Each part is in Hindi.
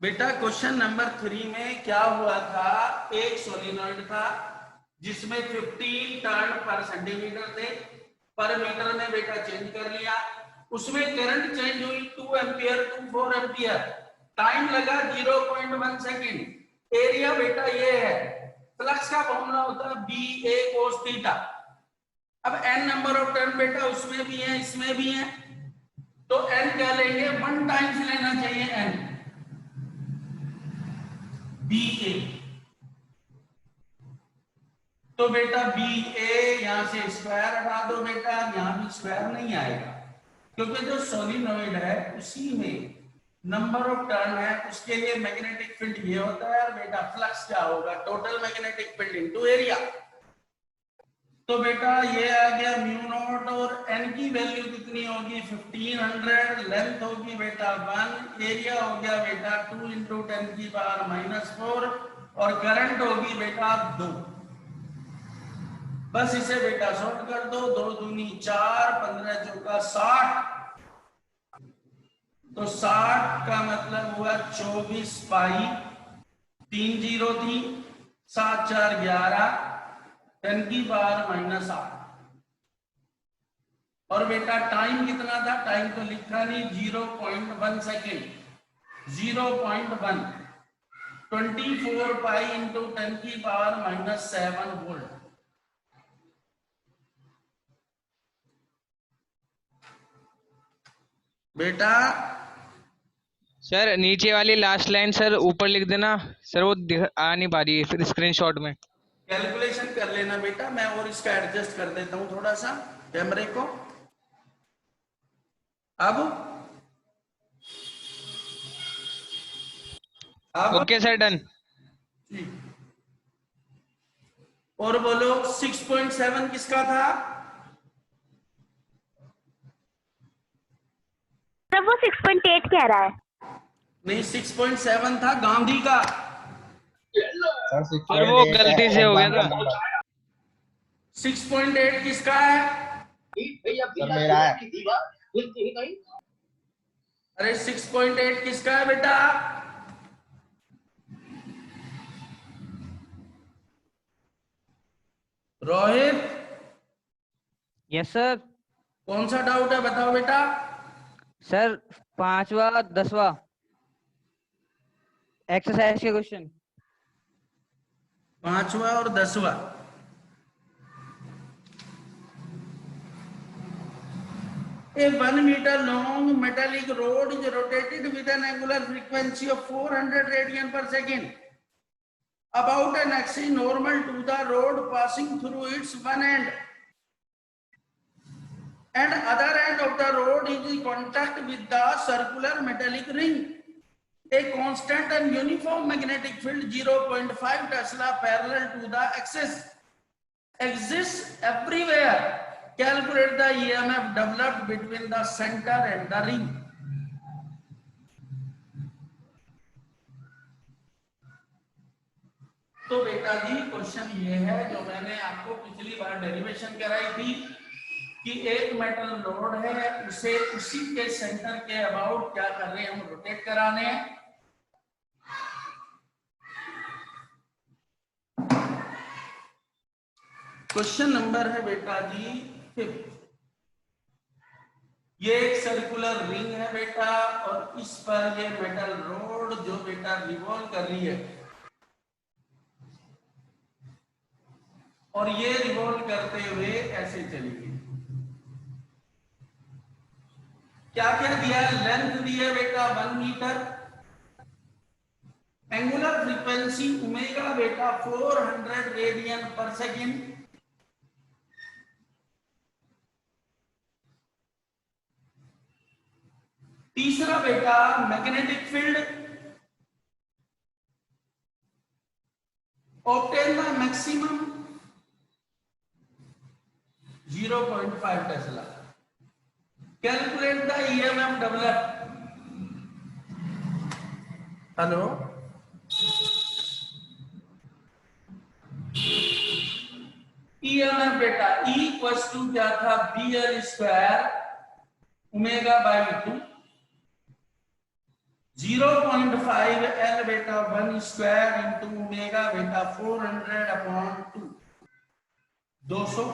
बेटा क्वेश्चन नंबर 3 में क्या हुआ था, एक सोलिनॉइड था जिसमें 15 टर्न पर सेंटीमीटर थे, पर मीटर में बेटा चेंज कर लिया, उसमें करंट चेंज हुई 2 एम्पियर टू 4 एम्पियर, टाइम लगा 0.1 सेकेंड। एरिया बेटा ये है, फ्लक्स का फॉर्मूला होता है बी ए कोस थीटा। अब एन नंबर ऑफ टर्न बेटा उसमें भी है इसमें भी है, तो एन क्या लेंगे, 1 टाइम्स लेना चाहिए एन बी ए। तो बेटा बी ए यहां से स्क्वायर हटा दो बेटा, यहां भी स्क्वायर नहीं आएगा क्योंकि जो सोलिनॉइड है उसी में नंबर ऑफ टर्न है, उसके लिए मैग्नेटिक फील्ड ये होता है। और बेटा फ्लक्स क्या होगा, total magnetic field into area. तो बेटा ये आ गया म्यू नॉट, और एन की वैल्यू कितनी होगी 1500, लेंथ होगी बेटा 1, एरिया हो गया बेटा 2 इंटू 10 की पावर -4, और करंट होगी बेटा 2। बस इसे बेटा सॉल्व कर दो, 2 दूनी 4, 15 चौका 60, तो 60 का मतलब हुआ 24 पाई, 3 जीरो थी, 7 4 11, 10 की पावर -8। और बेटा टाइम कितना था, टाइम तो लिखा नहीं, 0.1 सेकेंड, 0.1, 24 पाई इंटू 10 की पावर -7 वोल्ट। बेटा सर नीचे वाली लास्ट लाइन सर ऊपर लिख देना सर, वो आ नहीं पा रही है फिर स्क्रीनशॉट में। कैलकुलेशन कर लेना बेटा, मैं और इसका एडजस्ट कर देता हूं थोड़ा सा कैमरे को। अब ओके सर, डन। और बोलो 6.7 किसका था? सर वो 6.8 कह रहा है। नहीं, 6.7 था गांधी का। और वो गलती से हो गया था। 6.8 किसका है? मेरा है। अरे 6.8 किसका है बेटा? Rohit, yes sir. कौन सा डाउट है बताओ बेटा। सर 5वां 10वां एक्सरसाइज के क्वेश्चन। 5वां और 10वां। A 1 meter long metallic rod is rotated with an angular frequency of 400 radian per second about an axis normal to the rod passing through its one end, and other end of the rod is in contact with the circular metallic ring. A constant and uniform magnetic field 0.5 Tesla parallel to the axis exists everywhere. Calculate the EMF developed between the center and the ring. तो बेटा जी क्वेश्चन ये है जो मैंने आपको पिछली बार डेरिवेशन कराई थी कि एक मेटल रोड है, उसे उसी के सेंटर के अबाउट क्या कर रहे हैं हम, रोटेट कराने हैं। क्वेश्चन नंबर है बेटा जी 5। ये एक सर्कुलर रिंग है बेटा, और इस पर ये मेटल रोड जो बेटा रिवॉल्व कर रही है, और ये रिवॉल्व करते हुए ऐसे चली गई। क्या क्या दिया है, लेंथ दी है बेटा 1 मीटर, एंगुलर फ्रीक्वेंसी ओमेगा बेटा 400 रेडियन पर सेकेंड, तीसरा बेटा magnetic field obtain the maximum 0.5 Tesla. Calculate the EMF develop. Hello, EMF बेटा E इक्वल्स टू क्या था, BL square omega by 2, 0.5 L बेटा 1 स्क्वायर इंटू ओमेगा बेटा 400/2 200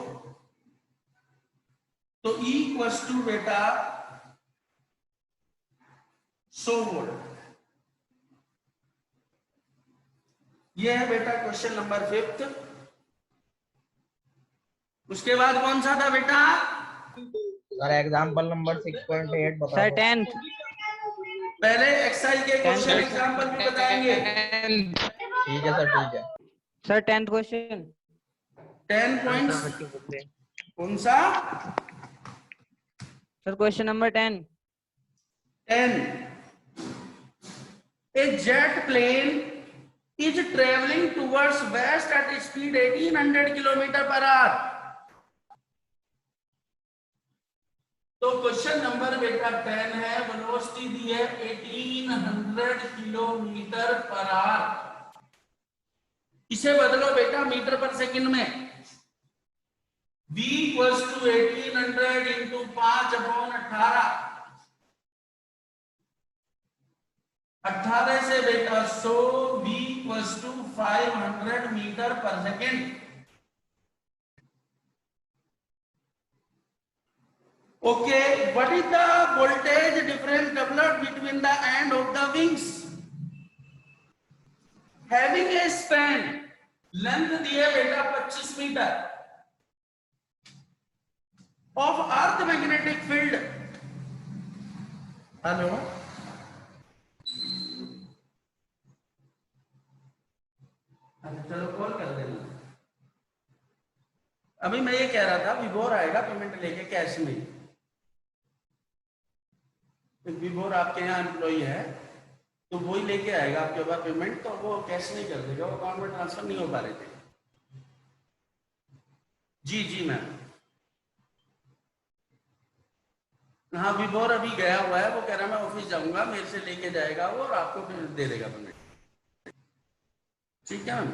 तो इक्वल्स टू बेटा 100 वोल्ट। ये है बेटा क्वेश्चन नंबर 5। उसके बाद कौन सा था बेटा? सर एग्जांपल नंबर 6.8 बता सर दो। 10th। पहले एक्सरसाइज के क्वेश्चन एग्जांपल भी बताएंगे। ठीक है सर, ठीक है। Sir 10th question. 10 पॉइंट्स कौन सा? Sir question number 10। 10 A jet plane is traveling towards west at speed 1800 km/h। तो क्वेश्चन नंबर बेटा 10 है, वेलोसिटी दी है 1800 km/h। इसे बदलो बेटा मीटर पर सेकंड में। v equals to 1800 into 5/18। 18 से बेटा 100 v equals to 500 metre per second. Okay, what is the voltage difference developed between the end of the wings having a span. Length दी है बेटा 25 metre of earth magnetic field. Hello, चलो कॉल कर देना। अभी मैं ये कह रहा था विभोर आएगा पेमेंट लेके कैश में। विभोर आपके यहाँ एम्प्लॉई है तो वो ही लेके आएगा आपके पास पेमेंट, तो वो कैश नहीं कर देगा, वो अकाउंट में ट्रांसफर नहीं हो पा रहे थे। जी जी मैम। हाँ विभोर अभी गया हुआ है, वो कह रहा मैं ऑफिस जाऊंगा, मेरे से लेके जाएगा वो और आपको फिर दे देगा पेमेंट। ठीक है मैम।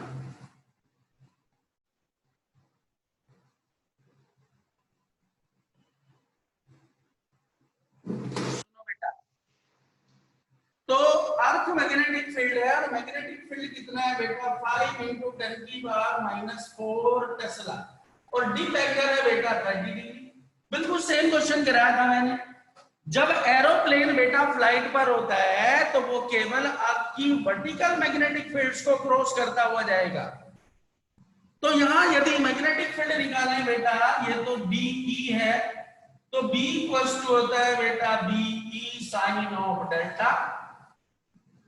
सुनो बेटा, तो अर्थ मैग्नेटिक फील्ड है और मैग्नेटिक फील्ड कितना है बेटा 5 इंटू 10⁻⁴ टेस्ला और डी फैक्टर है बेटा 30 डिग्री। बिल्कुल सेम क्वेश्चन कराया था मैंने। जब एरोप्लेन बेटा फ्लाइट पर होता है तो वो केवल आपकी वर्टिकल मैग्नेटिक फील्ड्स को क्रॉस करता हुआ जाएगा। तो यहां यदि मैग्नेटिक फील्ड निकालें बेटा, ये तो बीई है, तो बी इक्वल्स टू होता है बेटा बीई साइन ऑफ डेल्टा।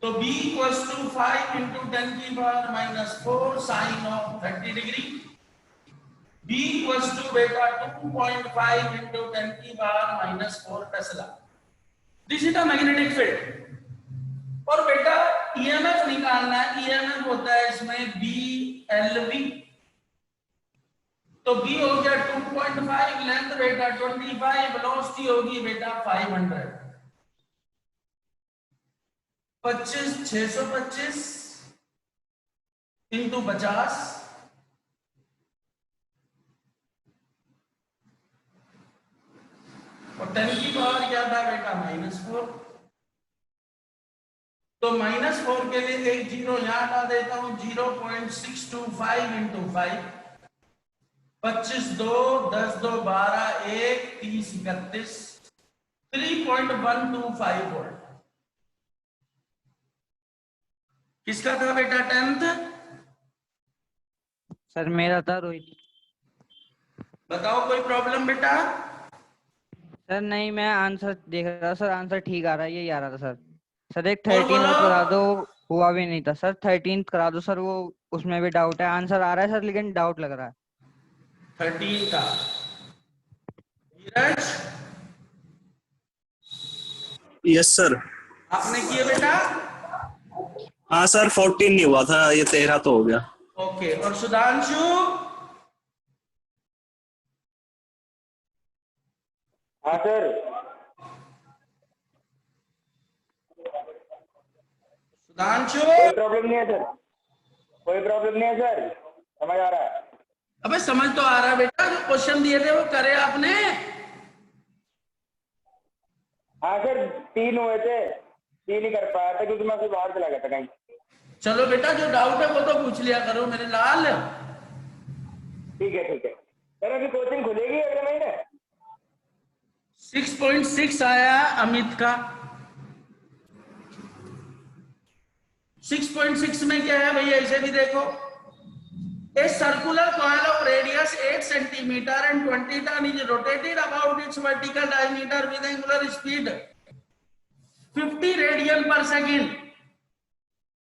तो b equals to 5 into 10⁻⁴ sine of 30 degree. b equals to बेटा 2.5 into 10⁻⁴ tesla. This is the magnetic field. और बेटा ईएमएफ निकालना है। ईएमएफ होता है इसमें BLV। तो b हो गया 2.5, लेंथ बेटा 25, वेलोसिटी होगी बेटा 500। 25 625 इंटू 50 और 10 की पावर क्या था बेटा -4। तो -4 के लिए एक जीरो यहां डाल देता हूं। 0.625 इंटू 5, 25 2 10 2 12 1 30 31 3.125 वोल्ट। किसका था बेटा 10th? सर मेरा था रोहित। बताओ कोई प्रॉब्लम बेटा? सर नहीं, मैं आंसर देख रहा था सर, आंसर ठीक आ रहा है, यही आ रहा था सर। सर एक और 13 और बोलो। करा दो, हुआ भी नहीं था सर। 13th करा दो सर, वो उसमें भी डाउट है। आंसर आ रहा है सर लेकिन डाउट लग रहा है। 13 का धीरज यस सर। आपने किया बेटा? हाँ सर, 14 नहीं हुआ था, ये 13 तो हो गया। ओके, और सुधांशु? हाँ सर। सुधांशु कोई प्रॉब्लम नहीं है सर, कोई प्रॉब्लम नहीं है सर, समझ आ रहा है। अबे समझ तो आ रहा है बेटा, जो क्वेश्चन दिए थे वो करे आपने? हाँ सर 3 हुए थे। ये नहीं कर पाया था क्योंकि मैं फिर बाहर चला गया था कहीं। चलो बेटा, जो डाउट है वो तो पूछ लिया करो मेरे लाल। ठीक है सर, अभी कोचिंग खुलेगी अगले महीने? 6.6 आया अमित का। 6.6 में क्या है भैया, इसे भी देखो। A circular coil of radius 8 centimeter and 20 ton is rotated about its vertical diameter with angular speed 50 radian per second.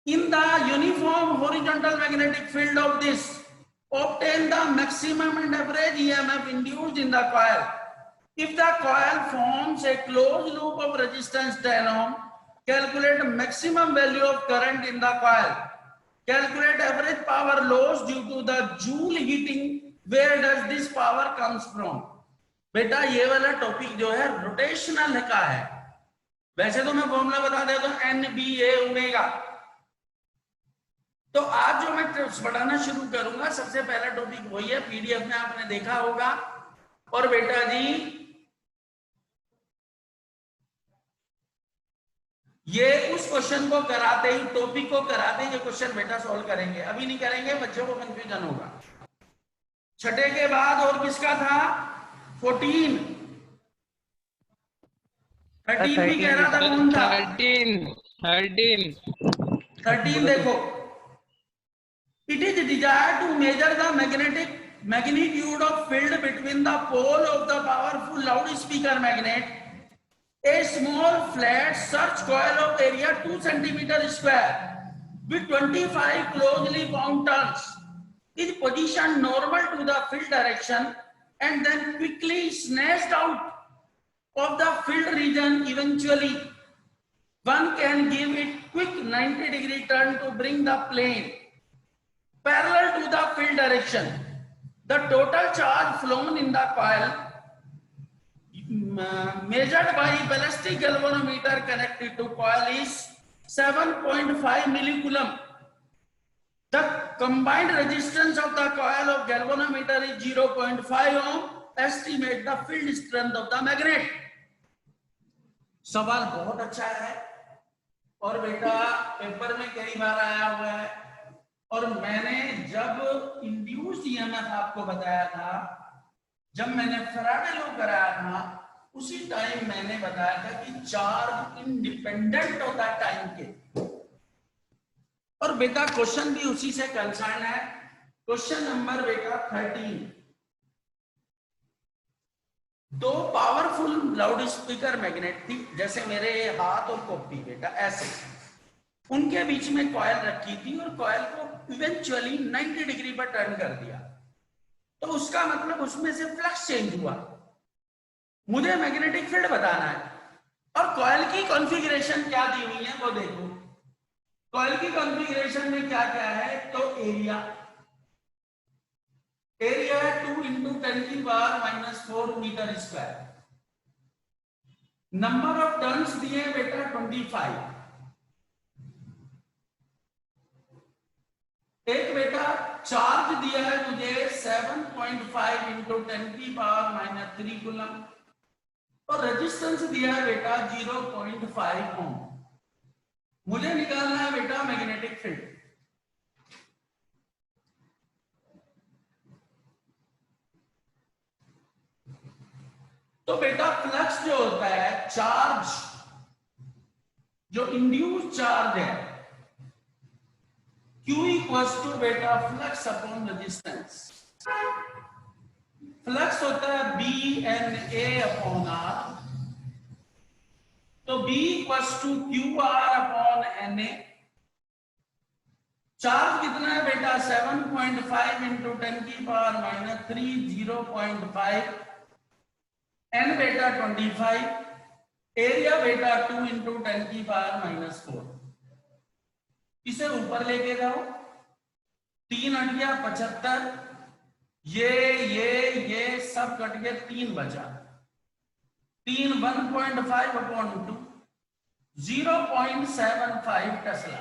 In the uniform horizontal magnetic field of this, obtain the maximum and average EMF induced in the coil. If the coil forms a closed loop of resistance 10 ohm, calculate maximum value of current in the coil. Calculate average power loss due to the joule heating. Where does this power comes from? बेटा ये वाला टॉपिक जो है रोटेशनल का है। वैसे तो मैं फॉर्मूला बता देता हूं, NBA ओमेगा। तो आज जो मैं पढ़ाना शुरू करूंगा, सबसे पहला टॉपिक वही है, पीडीएफ में आपने देखा होगा। और बेटा जी ये उस क्वेश्चन को कराते ही, टॉपिक को कराते ही ये क्वेश्चन बेटा सॉल्व करेंगे। अभी नहीं करेंगे, बच्चों को कंफ्यूजन होगा। छठे के बाद और किसका था? 14 13 भी कह रहा था, कौन था? 13 देखो। It is desired to measure the magnetic magnitude of field between the pole of the powerful loudspeaker magnet. A small flat search coil of area 2 centimeter square with 25 closely bound turns is positioned normal to the field direction and then quickly snatched out of the field region. Eventually, one can give it quick 90-degree turn to bring the plane parallel to the field direction. The total charge flown in the coil measured by ballistic galvanometer connected to coil is 7.5 millicoulomb. The combined resistance of the coil of galvanometer is 0.5 ohm. Estimate the field strength of the magnet. सवाल बहुत अच्छा है और बेटा पेपर में कई बार आया हुआ है। और मैंने जब इंड्यूस्ड ईएमएफ आपको बताया था, जब मैंने फैराडे लॉ कराया था, उसी टाइम मैंने बताया था कि चार्ज इंडिपेंडेंट होता है टाइम के। और बेटा क्वेश्चन भी उसी से कंसर्न है। क्वेश्चन नंबर बेटा 13, दो पावरफुल लाउड स्पीकर मैग्नेट थी, जैसे मेरे हाथ और कॉपी बेटा ऐसे, उनके बीच में कॉइल रखी थी और कॉइल को इवेंचुअली 90 डिग्री पर टर्न कर दिया। तो उसका मतलब उसमें से फ्लक्स चेंज हुआ। मुझे मैग्नेटिक फील्ड बताना है और कॉइल की कॉन्फ़िगरेशन क्या दी हुई है वो देखो। कॉइल की कॉन्फ़िगरेशन में क्या क्या है, तो एरिया है 2 × 10⁻⁻⁴ metre square. Number of turns दिए बेटा 25। एक बेटा चार्ज दिया है मुझे 7.5 × 10⁻³ कूलम और रेजिस्टेंस दिया है बेटा 0.5 ओम। मुझे निकालना है बेटा मैग्नेटिक फील्ड। तो बेटा फ्लक्स जो होता है, चार्ज जो इंड्यूस चार्ज है, Q = बेटा फ्लक्स अपॉन रेजिस्टेंस। फ्लक्स होता है BNA/R, तो B = QR/NA। चार्ज कितना है बेटा 7.5 × 10⁻³ 0.5, N बेटा 25, एरिया बेटा 2 × 10⁻⁴। इसे ऊपर लेके जाओ, 3 × 8 = 75, ये सब कट के 3 बचा। 3 1.5/2 0.75 टेस्ला।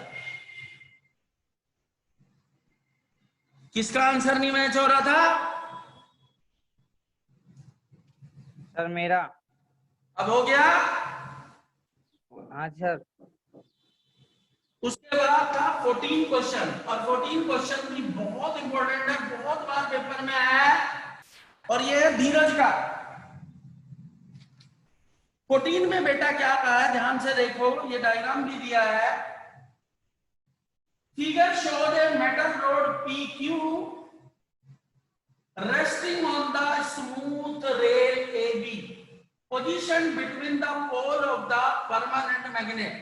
किसका आंसर नहीं मैच हो रहा था? सर मेरा। अब हो गया? हाँ सर। उसके बाद था 14 क्वेश्चन, और 14 क्वेश्चन भी बहुत इंपॉर्टेंट है, बहुत बार पेपर में आया है, और ये है धीरज का। 14 में बेटा क्या कहा है, ध्यान से देखो, ये डायग्राम भी दिया है। Figure shows a metal road PQ resting on the smooth rail AB positioned between the pole of the permanent magnet.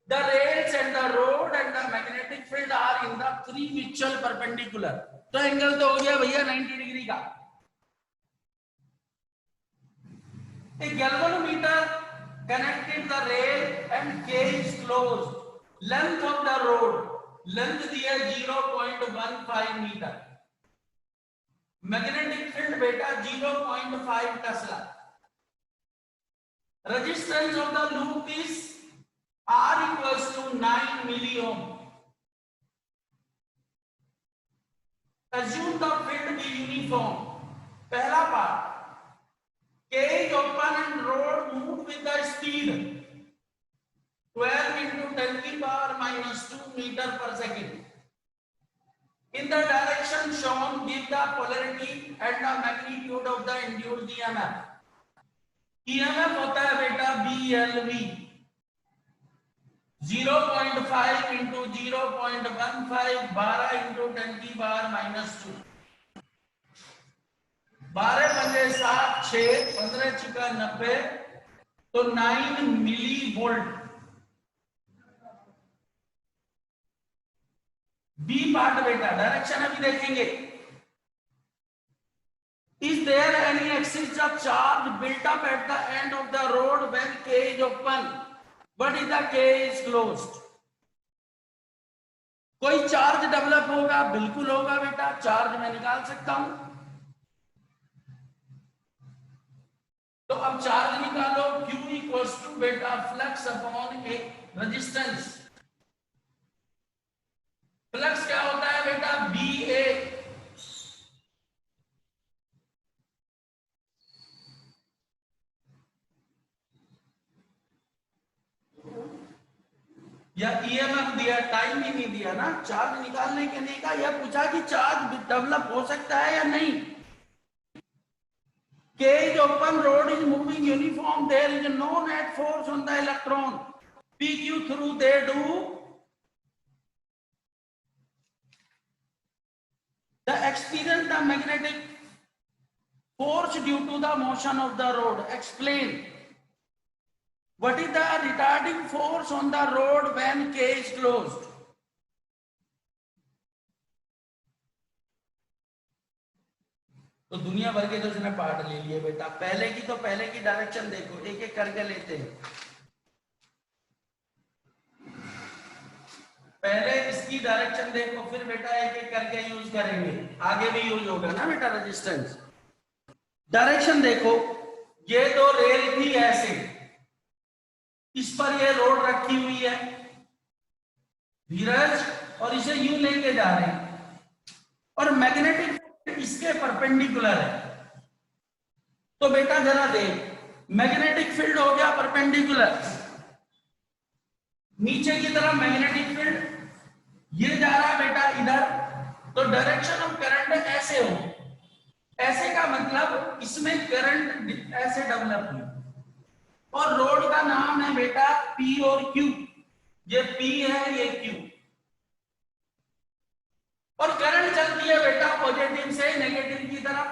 The rails and the rod and the magnetic field are in the three mutual perpendicular. तो एंगल तो हो गया भैया 90 डिग्री का। A galvanometer connected the rail and cage closed. Length of the rod, length दिया 0.15 मीटर। मैग्नेटिक फील्ड बेटा 0.5 Tesla. Resistance of the loop is R equals to 9 milliohm. Assume the field be uniform. पहला part, cage open and rod move with the speed 12 into 10 की power -2 metre per second. In the direction shown, give the polarity and the magnitude of the induced EMF. EMF होता है बेटा BLV, 0.5 into 0.15, 12 into 10 की पावर -2। 12 पंजे 7 6, 15 छिका 90, तो 9 मिली वोल्ट। बी पार्ट बेटा, डायरेक्शन अभी देखेंगे। Is there any excess of charge built up at the end of the road when K is open, but if the K is closed? कोई चार्ज डेवलप होगा? बिल्कुल होगा बेटा, चार्ज मैं निकाल सकता हूं। तो अब चार्ज निकालो, Q इक्वल्स टू बेटा फ्लक्स अपॉन ए रेजिस्टेंस। फ्लक्स क्या होता है बेटा BA, या EMF दिया, टाइम ही नहीं दिया ना, चार्ज निकालने के लिए का, यह पूछा कि चार्ज डेवलप हो सकता है या नहीं। Cage open, road is moving uniform, there is no net force on the electron PQ through they do the experience the magnetic force due to the motion of the rod. Explain. What is the retarding force on the rod when K is closed? तो दुनिया भर के तो इसने पार्ट ले लिए बेटा। पहले की डायरेक्शन देखो, एक एक करके लेते हैं। पहले इसकी डायरेक्शन देखो, फिर बेटा एक एक करके यूज करेंगे, आगे भी यूज होगा ना बेटा रेजिस्टेंस। डायरेक्शन देखो, ये तो रेल थी ऐसे, इस पर ये रोड रखी हुई है धीरज, और इसे यूं लेके जा रहे हैं, और मैग्नेटिक इसके परपेंडिकुलर है। तो बेटा जरा देख, मैग्नेटिक फील्ड हो गया परपेंडिकुलर, नीचे की तरफ मैग्नेटिक फील्ड, ये जा रहा बेटा इधर, तो डायरेक्शन ऑफ करंट ऐसे हो। ऐसे का मतलब इसमें करंट ऐसे डेवलप हुई, और रोड का नाम है बेटा P और Q। ये P है, ये Q, और करंट चलती है बेटा पॉजिटिव से नेगेटिव की तरफ।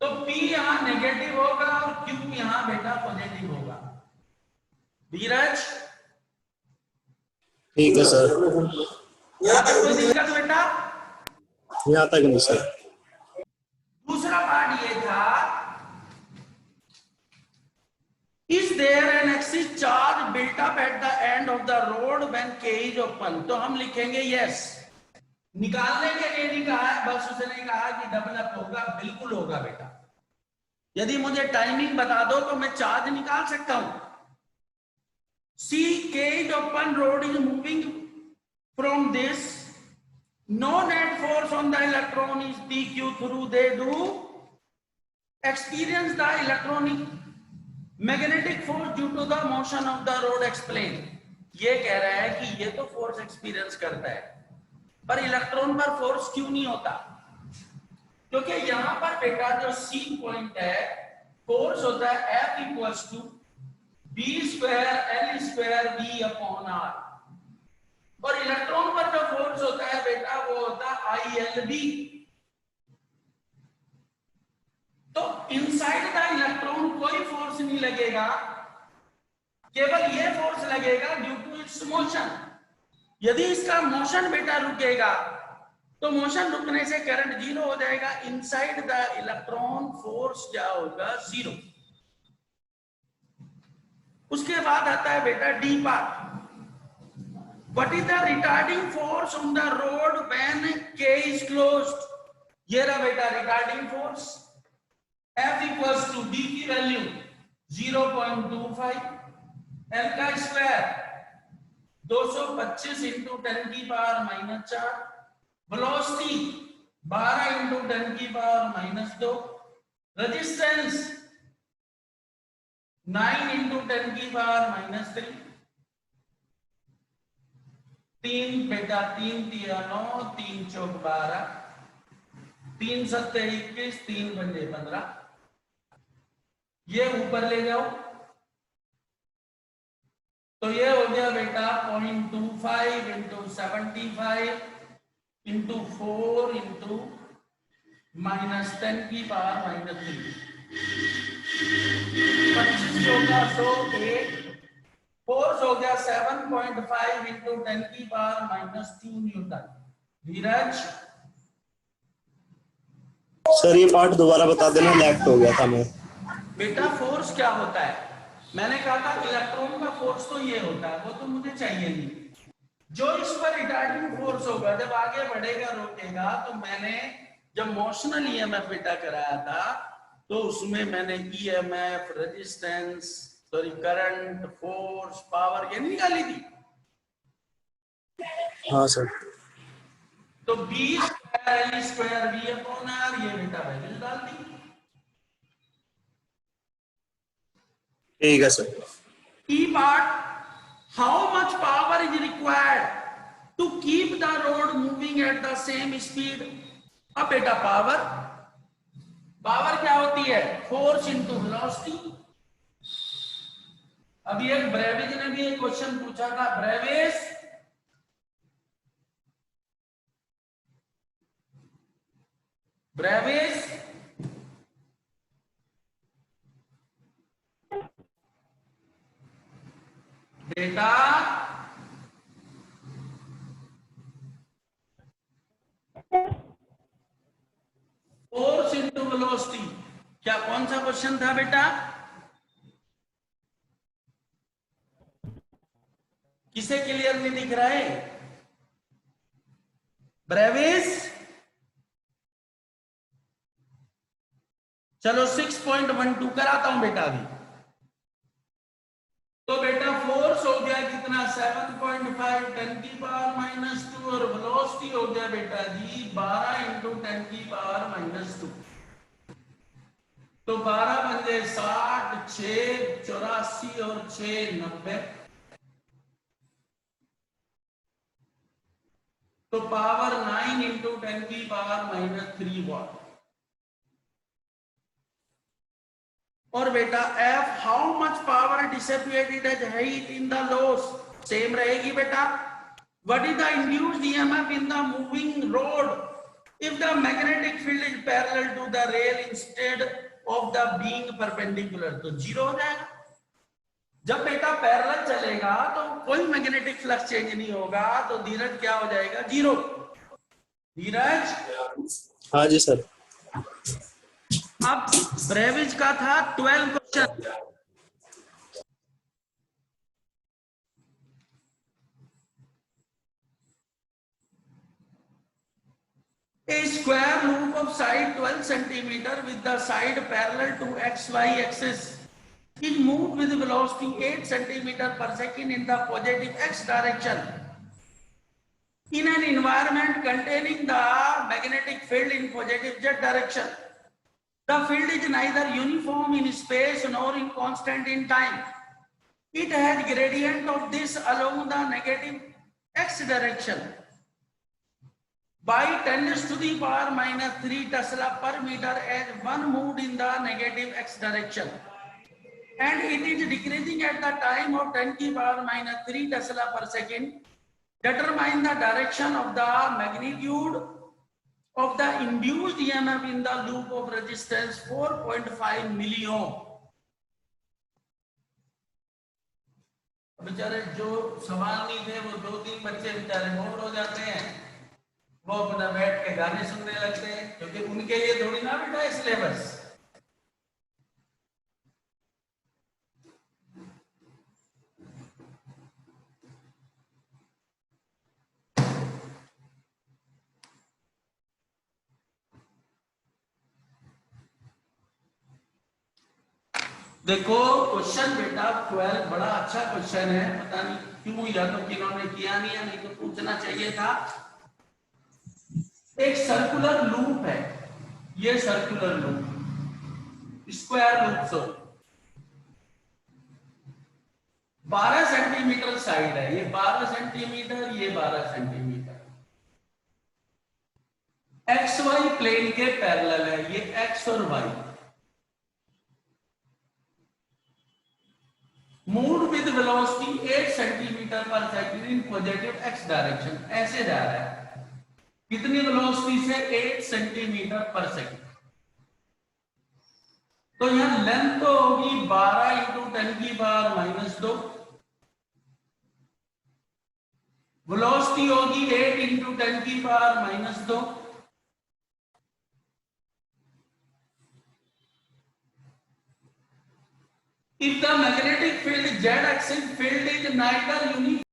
तो P यहां नेगेटिव होगा और Q यहां बेटा पॉजिटिव होगा। धीरज ठीक है सर। यहां तक कोई दिक्कत बेटा? यहाँ तक नहीं सर। दूसरा पार्ट ये था, is there an excess charge built up at the end of the road when K is open? तो हम लिखेंगे yes। निकालने के लिए नहीं कहा है, बस उसने कहा कि डेवलप होगा, बिल्कुल होगा बेटा। यदि मुझे टाइमिंग बता दो तो मैं चार्ज निकाल सकता हूं। C cage open road is moving from this, no net force on the electron is PQ through they do experience the electronic magnetic force due to the motion of the road. Explain. ये कह रहा है कि ये तो फोर्स एक्सपीरियंस करता है, पर इलेक्ट्रॉन पर फोर्स क्यों नहीं होता? क्योंकि यहां पर बेटा जो सी पॉइंट है, फोर्स होता है F equals to B square L square B upon R, और इलेक्ट्रॉन पर जो फोर्स होता है बेटा वो होता है आई एल बी। तो इनसाइड द इलेक्ट्रॉन कोई फोर्स नहीं लगेगा, केवल ये फोर्स लगेगा ड्यू टू इट्स मोशन। यदि इसका मोशन बेटा रुकेगा तो मोशन रुकने से करंट जीरो हो जाएगा, इनसाइड द इलेक्ट्रॉन फोर्स क्या होगा? जीरो। उसके बाद आता है बेटा D part. What is the retarding force on the road when K is closed? ये रहा बेटा retarding force. F equals to D की वैल्यू 0.25, L का स्क्वायर 225 इंटू 10 की पावर -4, वेलोसिटी 12 इंटू 10 की पावर -2, रेजिस्टेंस 9 इंटू 10 की पावर -3, 3 बेटा 3 तिया 9, 3 चौक 12, 3 सत्ते 21, 3 पंजे 15। ये ऊपर ले जाओ तो ये हो गया बेटा 0.25 इंटू 75 इंटू 4 इंटू -10 की पावर -3, 25 होगा 100 8, फोर्स हो गया 7.5 इंटू 10 की पावर -2 न्यूटन। धीरज सर ये पार्ट दोबारा बता देना, लेफ्ट हो गया था मैं। बेटा फोर्स क्या होता है? मैंने कहा था इलेक्ट्रॉन का फोर्स तो ये होता है, वो तो मुझे चाहिए नहीं। जो इस पर रिटार्डिंग फोर्स होगा जब आगे बढ़ेगा रोकेगा, तो मैंने जब मोशनल ईएमएफ बेटा कराया था तो उसमें मैंने EMF, resistance, sorry current, force, power ये निकाली थी। हाँ सर। तो B square L square B upon R, ये बेटा वैल्यू डाल दी। ठीक है sir. E part, how much power is required to keep the road moving at the same speed? अब बेटा पावर क्या होती है? Force into velocity. अभी एक ब्रेविज ने भी एक क्वेश्चन पूछा था, ब्रेविज बेटा फोर्स इंटू वेलोसिटी, क्या कौन सा क्वेश्चन था बेटा? किसे क्लियर नहीं दिख रहा है? ब्रेविस, चलो 6.12 कराता हूं बेटा अभी। तो बेटा फोर्स हो गया कितना? 7.5 10 की पावर -2, और वेलोसिटी हो गया बेटा जी 12 इंटू 10 की पावर -2। तो 12 बजे 60, 6 84 और 6 90, तो पावर 9 इंटू 10 की पावर -3 वॉट। और बेटा F, how much power dissipated as heat in the loss, same रहेगी बेटा। What is the induced EMF in the moving road if the magnetic field is parallel to the rail instead of the being perpendicular? तो जीरो हो जाएगा। जब बेटा पैरेलल चलेगा तो कोई मैग्नेटिक फ्लक्स चेंज नहीं होगा, तो धीरज क्या हो जाएगा? जीरो। धीरज हाँ जी सर। अब ब्रेविज का था 12 question. A square loop of side 12 centimeter with the side parallel to XY axis is moved with velocity 8 centimeter per second in the positive X direction in an environment containing the magnetic field in positive Z direction. The field is neither uniform in space nor in constant in time. It has gradient of this along the negative x direction by 10⁻³ Tesla per meter as one moved in the negative x direction, and it is decreasing at the time of 10⁻³ Tesla per second. Determine the direction of the magnitude of the induced EMF in the loop of resistance 4.5 milliohm. बेचारे जो सवाल नहीं थे वो 2-3 बच्चे बेचारे बोर हो जाते हैं, वो अपना बैठ के गाने सुनने लगते हैं, क्योंकि उनके लिए थोड़ी ना बेटा है सिलेबस। देखो क्वेश्चन बेटा 12 बड़ा अच्छा क्वेश्चन है, पता नहीं क्यों, या तो किन्होंने किया नहीं है, नहीं तो पूछना चाहिए था। एक सर्कुलर लूप है, ये circular loop, square loop, so 12 centimetre side है, ये 12 सेंटीमीटर, ये 12 सेंटीमीटर, एक्स वाई प्लेन के पैरेलल है, ये एक्स और Y. Move with velocity 8 centimetre per second in positive X direction, ऐसे जा रहा है, कितनी वेलोसिटी से? 8 सेंटीमीटर पर सेकंड। तो यहां लेंथ तो होगी 12 × 10⁻², वेलोसिटी होगी 8 × 10⁻²। If the magnetic field z axis field is neither uniform